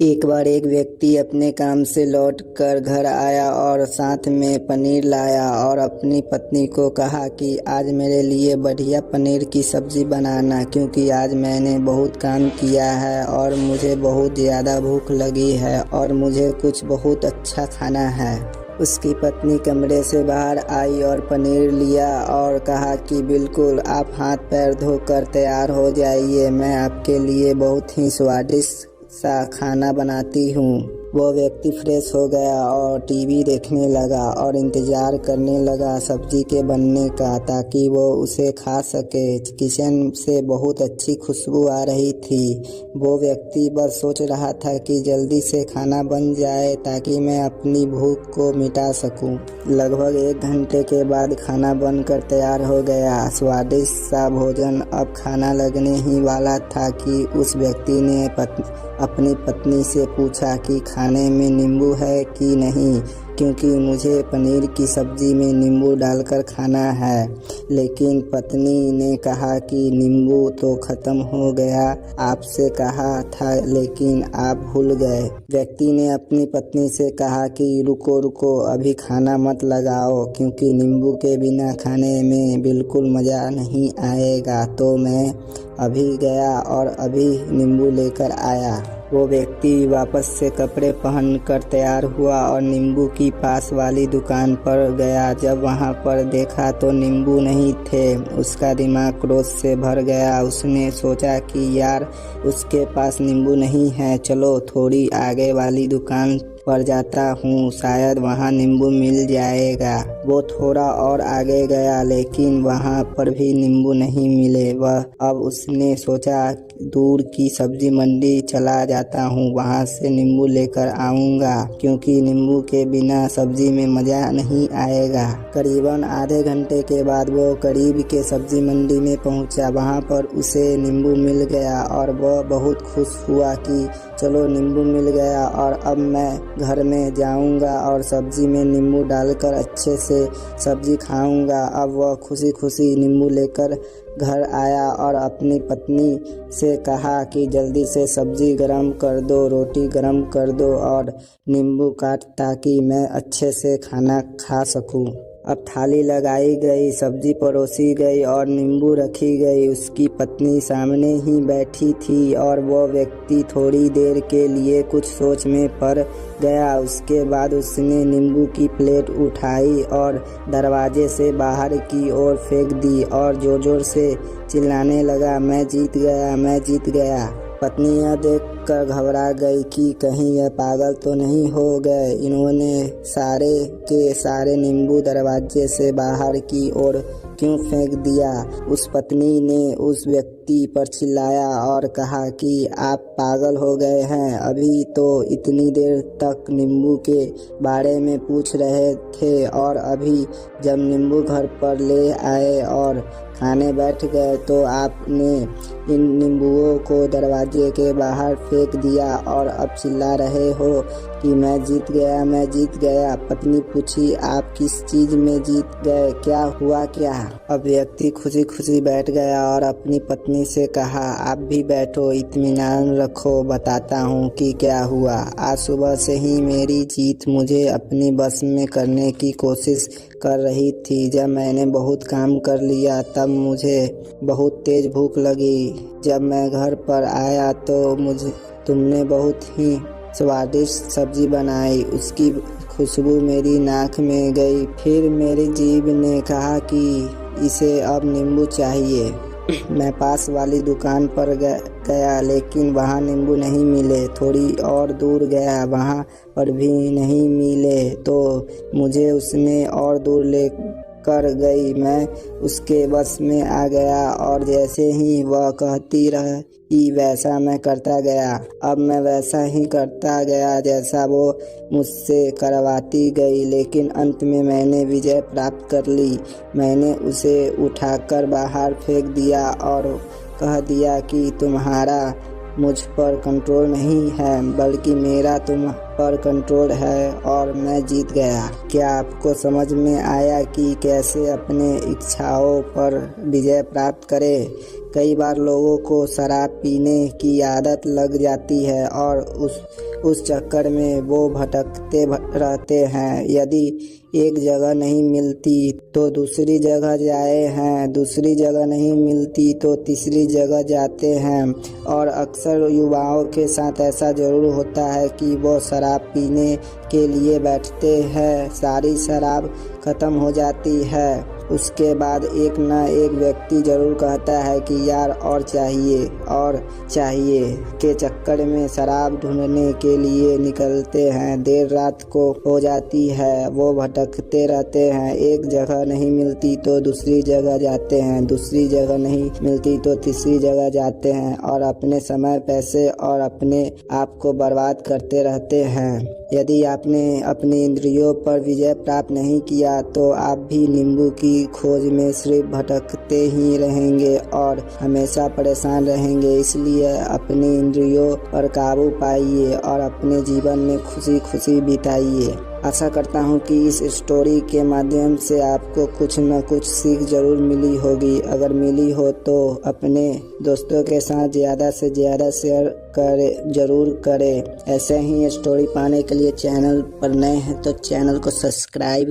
एक बार एक व्यक्ति अपने काम से लौट कर घर आया और साथ में पनीर लाया और अपनी पत्नी को कहा कि आज मेरे लिए बढ़िया पनीर की सब्ज़ी बनाना, क्योंकि आज मैंने बहुत काम किया है और मुझे बहुत ज़्यादा भूख लगी है और मुझे कुछ बहुत अच्छा खाना है। उसकी पत्नी कमरे से बाहर आई और पनीर लिया और कहा कि बिल्कुल, आप हाथ पैर धोकर तैयार हो जाइए, मैं आपके लिए बहुत ही स्वादिष्ट सा खाना बनाती हूँ। वो व्यक्ति फ्रेश हो गया और टीवी देखने लगा और इंतज़ार करने लगा सब्जी के बनने का, ताकि वो उसे खा सके। किचन से बहुत अच्छी खुशबू आ रही थी। वो व्यक्ति बस सोच रहा था कि जल्दी से खाना बन जाए ताकि मैं अपनी भूख को मिटा सकूं। लगभग 1 घंटे के बाद खाना बनकर तैयार हो गया। स्वादिष्ट सा भोजन अब खाना लगने ही वाला था कि उस व्यक्ति ने अपनी पत्नी से पूछा कि खाने में नींबू है कि नहीं, क्योंकि मुझे पनीर की सब्ज़ी में नींबू डालकर खाना है। लेकिन पत्नी ने कहा कि नींबू तो ख़त्म हो गया, आपसे कहा था लेकिन आप भूल गए। व्यक्ति ने अपनी पत्नी से कहा कि रुको रुको, अभी खाना मत लगाओ, क्योंकि नींबू के बिना खाने में बिल्कुल मज़ा नहीं आएगा। तो मैं अभी गया और अभी नींबू लेकर आया। वो व्यक्ति वापस से कपड़े पहनकर तैयार हुआ और नींबू की पास वाली दुकान पर गया। जब वहां पर देखा तो नींबू नहीं थे। उसका दिमाग क्रोध से भर गया। उसने सोचा कि यार, उसके पास नींबू नहीं है, चलो थोड़ी आगे वाली दुकान पर जाता हूँ, शायद वहाँ नींबू मिल जाएगा। वो थोड़ा और आगे गया, लेकिन वहाँ पर भी नींबू नहीं मिले। अब उसने सोचा दूर की सब्जी मंडी चला जाता हूँ, वहाँ से नींबू लेकर आऊँगा, क्योंकि नींबू के बिना सब्जी में मज़ा नहीं आएगा। करीबन आधे घंटे के बाद वो करीब के सब्जी मंडी में पहुँचा। वहाँ पर उसे नींबू मिल गया और वह बहुत खुश हुआ कि चलो नींबू मिल गया और अब मैं घर में जाऊंगा और सब्जी में नींबू डालकर अच्छे से सब्जी खाऊंगा। अब वह खुशी खुशी नींबू लेकर घर आया और अपनी पत्नी से कहा कि जल्दी से सब्जी गरम कर दो, रोटी गरम कर दो और नींबू काट, ताकि मैं अच्छे से खाना खा सकूं। अब थाली लगाई गई, सब्जी परोसी गई और नींबू रखी गई। उसकी पत्नी सामने ही बैठी थी और वो व्यक्ति थोड़ी देर के लिए कुछ सोच में पड़ गया। उसके बाद उसने नींबू की प्लेट उठाई और दरवाजे से बाहर की ओर फेंक दी और जोर जोर से चिल्लाने लगा, मैं जीत गया, मैं जीत गया। पत्नी यह देखकर घबरा गई कि कहीं यह पागल तो नहीं हो गए, इन्होंने सारे के सारे नींबू दरवाजे से बाहर की ओर क्यों फेंक दिया। उस पत्नी ने उस व्यक्ति पर चिल्लाया और कहा कि आप पागल हो गए हैं, अभी तो इतनी देर तक नींबू के बारे में पूछ रहे थे और अभी जब नींबू घर पर ले आए और खाने बैठ गए तो आपने इन नींबुओं को दरवाजे के बाहर फेंक दिया और अब चिल्ला रहे हो कि मैं जीत गया, मैं जीत गया। पत्नी पूछी, आप किस चीज़ में जीत गए, क्या हुआ क्या? अब व्यक्ति खुशी खुशी बैठ गया और अपनी पत्नी से कहा, आप भी बैठो, इत्मीनान रखो, बताता हूँ कि क्या हुआ। आज सुबह से ही मेरी जीत मुझे अपनी बस में करने की कोशिश कर रही थी। जब मैंने बहुत काम कर लिया तब मुझे बहुत तेज भूख लगी। जब मैं घर पर आया तो तुमने बहुत ही स्वादिष्ट सब्जी बनाई, उसकी खुशबू मेरी नाक में गई। फिर मेरी जीभ ने कहा कि इसे अब नींबू चाहिए। मैं पास वाली दुकान पर गया, लेकिन वहाँ नींबू नहीं मिले। थोड़ी और दूर गया, वहाँ पर भी नहीं मिले, तो मुझे उसमें और दूर ले कर गई। मैं उसके बस में आ गया और जैसे ही वह कहती रही वैसा मैं करता गया। अब मैं वैसा ही करता गया जैसा वो मुझसे करवाती गई, लेकिन अंत में मैंने विजय प्राप्त कर ली। मैंने उसे उठाकर बाहर फेंक दिया और कह दिया कि तुम्हारा मुझ पर कंट्रोल नहीं है बल्कि मेरा तुम पर कंट्रोल है और मैं जीत गया। क्या आपको समझ में आया कि कैसे अपने इच्छाओं पर विजय प्राप्त करें? कई बार लोगों को शराब पीने की आदत लग जाती है और उस चक्कर में वो भटकते रहते हैं। यदि एक जगह नहीं मिलती तो दूसरी जगह जाए हैं, दूसरी जगह नहीं मिलती तो तीसरी जगह जाते हैं। और अक्सर युवाओं के साथ ऐसा ज़रूर होता है कि वो शराब पीने के लिए बैठते हैं, सारी शराब ख़त्म हो जाती है। उसके बाद एक न एक व्यक्ति ज़रूर कहता है कि यार और चाहिए के चक्कर में शराब ढूंढने के लिए निकलते हैं। देर रात को हो जाती है, वो भटकते रहते हैं, एक जगह नहीं मिलती तो दूसरी जगह जाते हैं, दूसरी जगह नहीं मिलती तो तीसरी जगह जाते हैं और अपने समय, पैसे और अपने आप को बर्बाद करते रहते हैं। यदि आपने अपनी इंद्रियों पर विजय प्राप्त नहीं किया तो आप भी नींबू की खोज में सिर्फ भटकते ही रहेंगे और हमेशा परेशान रहेंगे। इसलिए अपनी इंद्रियों पर काबू पाइए और अपने जीवन में खुशी खुशी बिताइए। आशा करता हूँ कि इस स्टोरी के माध्यम से आपको कुछ न कुछ सीख ज़रूर मिली होगी। अगर मिली हो तो अपने दोस्तों के साथ ज़्यादा से ज़्यादा शेयर ज़रूर करें। ऐसे ही स्टोरी पाने के लिए चैनल पर नए हैं तो चैनल को सब्सक्राइब